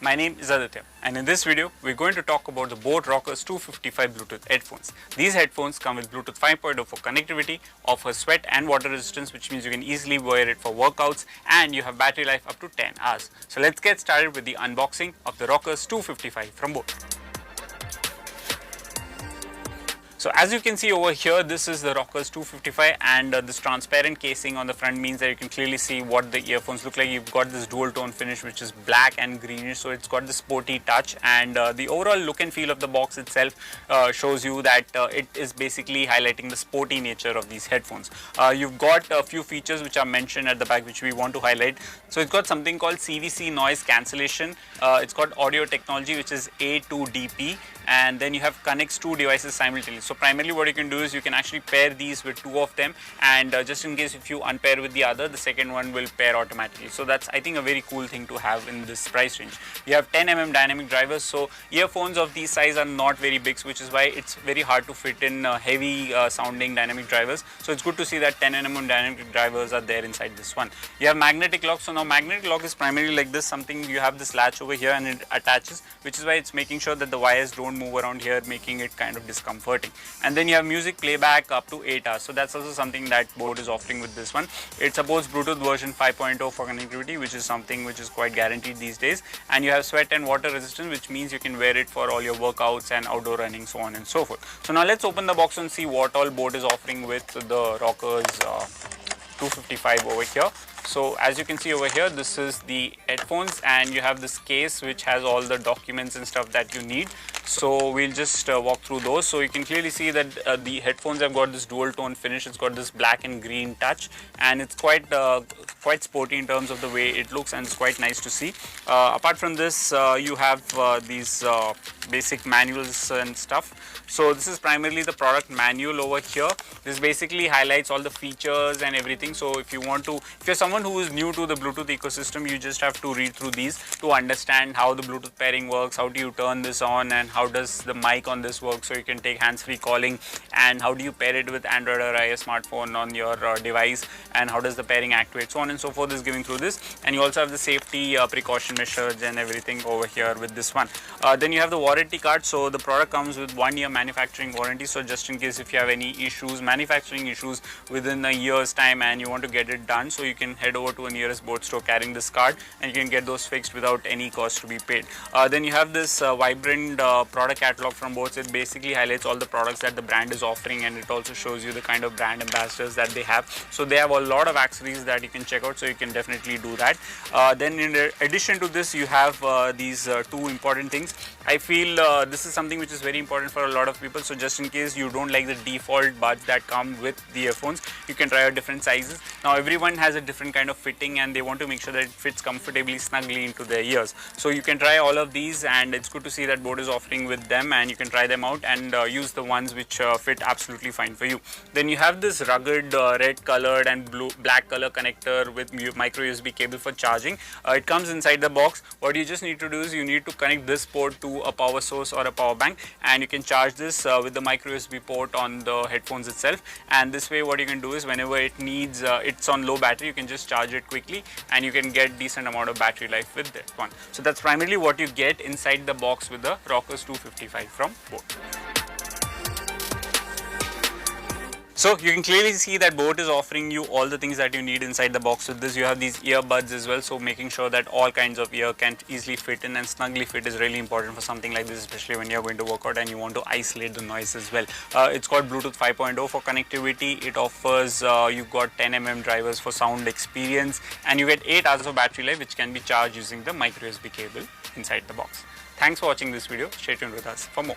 My name is Aditya, and in this video we're going to talk about the Boat Rockers 255 Bluetooth headphones. These headphones come with Bluetooth 5.0 for connectivity, offer sweat and water resistance, which means you can easily wear it for workouts, and you have battery life up to 10 hours. So let's get started with the unboxing of the Rockers 255 from Boat. So as you can see over here, this is the Rockers 255, and this transparent casing on the front means that you can clearly see what the earphones look like. You've got this dual tone finish which is black and greenish, so it's got the sporty touch, and the overall look and feel of the box itself shows you that it is basically highlighting the sporty nature of these headphones. You've got a few features which are mentioned at the back which we want to highlight. So it's got something called CVC noise cancellation, it's got audio technology which is A2DP, and then you have connects two devices simultaneously. So primarily what you can do is you can actually pair these with two of them, and just in case if you unpair with the other, the second one will pair automatically. So that's, I think, a very cool thing to have in this price range. You have 10mm dynamic drivers, so earphones of these size are not very big, which is why it's very hard to fit in heavy sounding dynamic drivers. So it's good to see that 10mm dynamic drivers are there inside this one. You have magnetic lock. So now magnetic lock is primarily like this, something you have this latch over here and it attaches, which is why it's making sure that the wires don't move around here, making it kind of discomforting. And then you have music playback up to 8 hours. So that's also something that Boat is offering with this one. It supports Bluetooth version 5.0 for connectivity, which is something which is quite guaranteed these days. And you have sweat and water resistance, which means you can wear it for all your workouts and outdoor running, so on and so forth. So now let's open the box and see what all Boat is offering with the Rockers 255 over here. So as you can see over here, this is the headphones, and you have this case which has all the documents and stuff that you need. So we'll just walk through those. So you can clearly see that the headphones have got this dual tone finish. It's got this black and green touch, and it's quite sporty in terms of the way it looks, and it's quite nice to see. Apart from this, you have these basic manuals and stuff. So this is primarily the product manual over here. This basically highlights all the features and everything. So if you're someone who is new to the Bluetooth ecosystem, you just have to read through these to understand how the Bluetooth pairing works, how do you turn this on, and how does the mic on this work, so you can take hands-free calling, and how do you pair it with Android or iOS smartphone on your device, and how does the pairing activate, so on and so forth is giving through this. And you also have the safety precaution measures and everything over here with this one. Then you have the warranty card. So the product comes with 1 year manufacturing warranty, so just in case if you have any issues, manufacturing issues within a year's time, and you want to get it done, so you can head over to a nearest Boat store carrying this card, and you can get those fixed without any cost to be paid. Then you have this vibrant product catalog from Boat. It basically highlights all the products that the brand is offering, and it also shows you the kind of brand ambassadors that they have. So they have a lot of accessories that you can check out, so you can definitely do that. Then in addition to this, you have these two important things. I feel this is something which is very important for a lot of people. So just in case you don't like the default buds that come with the earphones, you can try out different sizes. Now everyone has a different kind of fitting, and they want to make sure that it fits comfortably, snugly into their ears. So you can try all of these, and it's good to see that Boat is offering with them, and you can try them out and use the ones which fit absolutely fine for you. Then you have this rugged red colored and black color connector with micro USB cable for charging. It comes inside the box. What you just need to do is you need to connect this port to a power source or a power bank, and you can charge this with the micro USB port on the headphones itself. And this way what you can do is whenever it needs, it's on low battery, you can just charge it quickly, and you can get decent amount of battery life with that one. So that's primarily what you get inside the box with the Rockers 255 from Boat. So you can clearly see that Boat is offering you all the things that you need inside the box. With this, you have these earbuds as well, so making sure that all kinds of ear can easily fit in and snugly fit is really important for something like this, especially when you're going to work out and you want to isolate the noise as well. It's got Bluetooth 5.0 for connectivity. It offers, you've got 10mm drivers for sound experience, and you get 8 hours of battery life, which can be charged using the micro USB cable inside the box. Thanks for watching this video. Stay tuned with us for more.